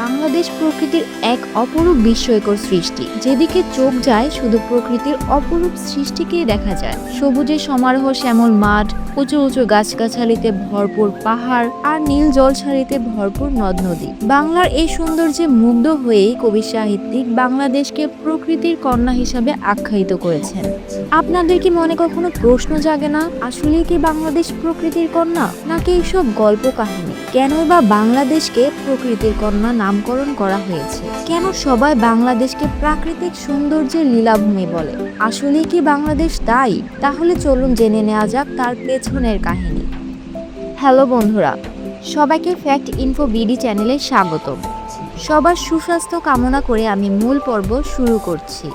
বাংলাদেশ প্রকৃতির এক অপরূপ বিস্ময়কর সৃষ্টি। যেদিকে চোখ যায় শুধু প্রকৃতির অপরূপ সৃষ্টিকেই দেখা যায়। সবুজের সমারোহ, শ্যামল মাঠ, উঁচু উঁচু গাছগাছালিতে ভরপুর পাহাড় আর নীল জলছাড়িতে ভরপুর নদ নদী। বাংলার এই সৌন্দর্যে মুগ্ধ হয়েই কবি সাহিত্যিক বাংলাদেশকে প্রকৃতির কন্যা হিসাবে আখ্যায়িত করেছেন। আপনাদের কি মনে কখনো প্রশ্ন জাগে না, আসলেই কি বাংলাদেশ প্রকৃতির কন্যা, নাকি এইসব গল্প কাহিনী? কেনই বা বাংলাদেশকে প্রকৃতির কন্যা নামকরণ করা হয়েছে? কেন সবাই বাংলাদেশকে প্রাকৃতিক সৌন্দর্যের লীলাভূমি বলে? আসলেই কি বাংলাদেশ তাই? তাহলে চলুন জেনে নেওয়া যাক তার পেছনের কাহিনী। হ্যালো বন্ধুরা, সবাইকে ফ্যাক্ট ইনফো বিডি চ্যানেলে স্বাগতম। সবার সুস্বাস্থ্য কামনা করে আমি মূল পর্ব শুরু করছি।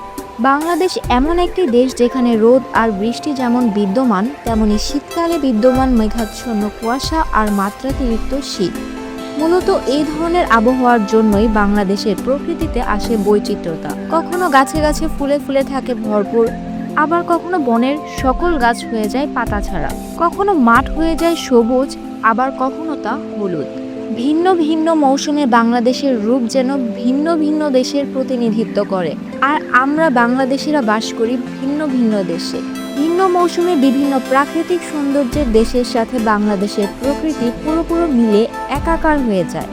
বাংলাদেশ এমন একটি দেশ যেখানে রোদ আর বৃষ্টি যেমন বিদ্যমান, তেমনি শীতকালে বিদ্যমান মেঘাচ্ছন্ন কুয়াশা আর মাত্রাতিরিক্ত শীত। মূলত এই ধরনের আবহাওয়ার জন্যই বাংলাদেশের প্রকৃতিতে আসে বৈচিত্র্যতা। কখনো গাছে গাছে ফুলে ফুলে থাকে ভরপুর, আবার কখনো বনের সকল গাছ হয়ে যায় পাতা ছাড়া। কখনো মাঠ হয়ে যায় সবুজ, আবার কখনো তা হলুদ। ভিন্ন ভিন্ন মৌসুমে বাংলাদেশের রূপ যেন ভিন্ন ভিন্ন দেশের প্রতিনিধিত্ব করে। আর আমরা বাংলাদেশিরা বাস করি ভিন্ন ভিন্ন দেশে। ভিন্ন মৌসুমে বিভিন্ন প্রাকৃতিক সৌন্দর্যের দেশের সাথে বাংলাদেশের প্রকৃতি পুরোপুরি মিলে একাকার হয়ে যায়,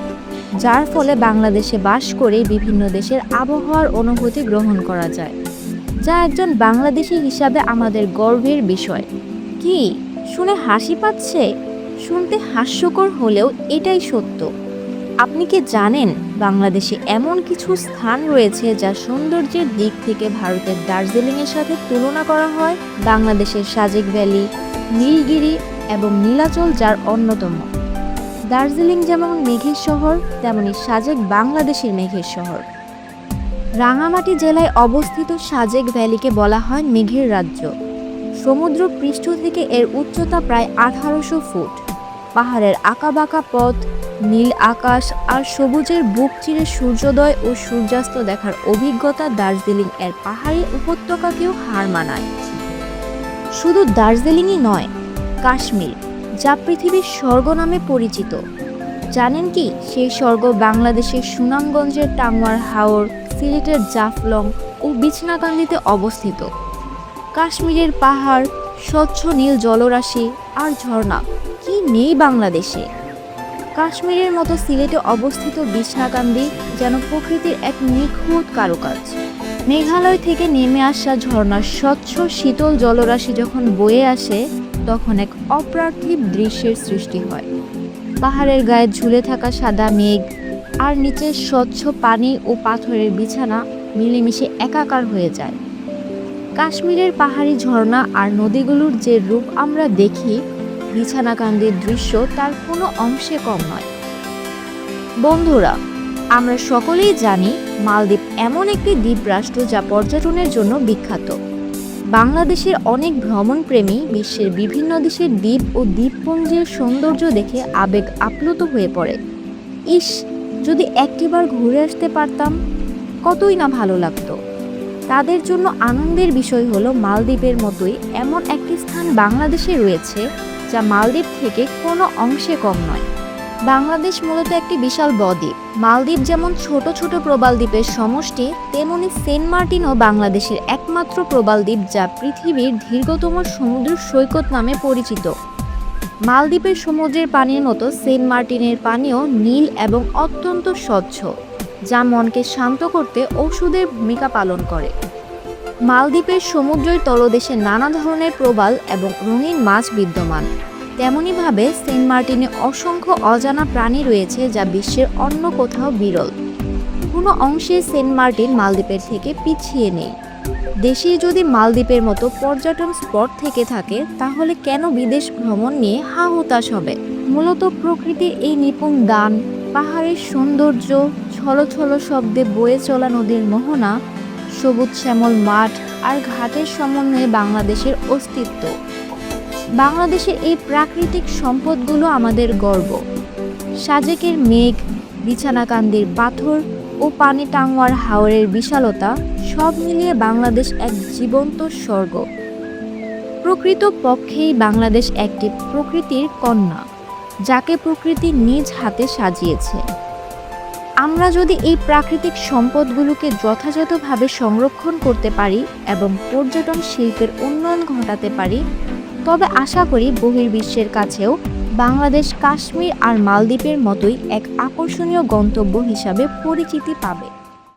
যার ফলে বাংলাদেশে বাস করে বিভিন্ন দেশের আবহাওয়ার অনুভূতি গ্রহণ করা যায়, যা একজন বাংলাদেশি হিসাবে আমাদের গর্বের বিষয়। কি শুনে হাসি পাচ্ছে? শুনতে হাস্যকর হলেও এটাই সত্য। আপনি কি জানেন বাংলাদেশে এমন কিছু স্থান রয়েছে যা সৌন্দর্যের দিক থেকে ভারতের দার্জিলিংয়ের সাথে তুলনা করা হয়? বাংলাদেশের সাজেক ভ্যালি, নীলগিরি এবং নীলাচল যার অন্যতম। দার্জিলিং যেমন মেঘের শহর, তেমনি সাজেক বাংলাদেশের মেঘের শহর। রাঙামাটি জেলায় অবস্থিত সাজেক ভ্যালিকে বলা হয় মেঘের রাজ্য। সমুদ্র পৃষ্ঠ থেকে এর উচ্চতা প্রায় 1800 ফুট। পাহাড়ের আঁকাবাঁকা পথ, নীল আকাশ আর সবুজের বুক চিরে সূর্যোদয় ও সূর্যাস্ত দেখার অভিজ্ঞতা দার্জিলিং এর পাহাড়ি উপত্যকাকেও হার মানায়। শুধু দার্জিলিংই নয়, কাশ্মীর, যা পৃথিবীর স্বর্গ নামে পরিচিত। জানেন কি সেই স্বর্গ বাংলাদেশের সুনামগঞ্জের টাঙ্গুয়ার হাওর, সিলেটের জাফলং ও বিছনাকান্দিতে অবস্থিত। কাশ্মীরের পাহাড়, স্বচ্ছ নীল জলরাশি আর ঝর্ণা কি নেই বাংলাদেশে? কাশ্মীরের মতো সিলেটে অবস্থিত বিছনাকান্দি যেন প্রকৃতির এক নিখুঁত কারুকাজ। মেঘালয় থেকে নেমে আসা ঝর্ণার স্বচ্ছ শীতল জলরাশি যখন বয়ে আসে, তখন এক অপার্থিব দৃশ্যের সৃষ্টি হয়। পাহাড়ের গায়ে ঝুলে থাকা সাদা মেঘ আর নিচের স্বচ্ছ পানি ও পাথরের বিছানা মিলেমিশে একাকার হয়ে যায়। কাশ্মীরের পাহাড়ি ঝর্ণা আর নদীগুলোর যে রূপ আমরা দেখি, বিছানাকান্দির দৃশ্য তার কোনো অংশে কম নয়। বন্ধুরা, আমরা সকলেই জানি মালদ্বীপ এমন একটি দ্বীপরাষ্ট্র যা পর্যটনের জন্য বিখ্যাত। বাংলাদেশের অনেক ভ্রমণপ্রেমী বিশ্বের বিভিন্ন দেশের দ্বীপ ও দ্বীপপুঞ্জের সৌন্দর্য দেখে আবেগ আপ্লুত হয়ে পড়ে। ইস, যদি একটিবার ঘুরে আসতে পারতাম, কতই না ভালো লাগতো। তাদের জন্য আনন্দের বিষয় হলো মালদ্বীপের মতোই এমন একটি স্থান বাংলাদেশে রয়েছে যা মালদ্বীপ থেকে কোনো অংশে কম নয়। বাংলাদেশ মূলত একটি বিশাল বদ্বীপ। মালদ্বীপ যেমন ছোট ছোট প্রবাল দ্বীপের সমষ্টি, তেমনি সেন্ট মার্টিনও বাংলাদেশের একমাত্র প্রবাল দ্বীপ যা পৃথিবীর দীর্ঘতম সমুদ্র সৈকত নামে পরিচিত। মালদ্বীপের সমুদ্রের পানির মতো সেন্ট মার্টিনের পানিও নীল এবং অত্যন্ত স্বচ্ছ, যা মনকে শান্ত করতে ঔষধের ভূমিকা পালন করে। মালদ্বীপের সমুদ্রের তলদেশে নানা ধরনের প্রবাল এবং রঙিন মাছ বিদ্যমান। তেমনিভাবে সেন্ট মার্টিনে অসংখ্য অজানা প্রাণী রয়েছে যা বিশ্বের অন্য কোথাও বিরল। কোনো অংশে সেন্ট মার্টিন মালদ্বীপের থেকে পিছিয়ে নেই। দেশে যদি মালদ্বীপের মতো পর্যটন স্পট থেকে থাকে, তাহলে কেন বিদেশ ভ্রমণ নিয়ে হা হুতাশ হবে? মূলত প্রকৃতির এই নিপুণ দান, পাহাড়ের সৌন্দর্য, ছলছল শব্দে বয়ে চলা নদীর মোহনা, সবুজ শ্যামল মাঠ আর ঘাটের সমন্বয়ে বাংলাদেশের অস্তিত্ব। বাংলাদেশের এই প্রাকৃতিক সম্পদগুলো আমাদের গর্ব। সাজেকের মেঘ, বিছানাকান্দির পাথর ও পানি টাঙ্গুয়ার হাওরের বিশালতা সব মিলিয়ে বাংলাদেশ এক জীবন্ত স্বর্গ। প্রকৃত পক্ষেই বাংলাদেশ একটি প্রকৃতির কন্যা, যাকে প্রকৃতি নিজ হাতে সাজিয়েছে। আমরা যদি এই প্রাকৃতিক সম্পদগুলোকে যথাযথভাবে সংরক্ষণ করতে পারি এবং পর্যটন শিল্পের উন্নয়ন ঘটাতে পারি, তবে আশা করি বহির্বিশ্বের কাছেও বাংলাদেশ কাশ্মীর আর মালদ্বীপের মতোই এক আকর্ষণীয় গন্তব্য হিসাবে পরিচিতি পাবে।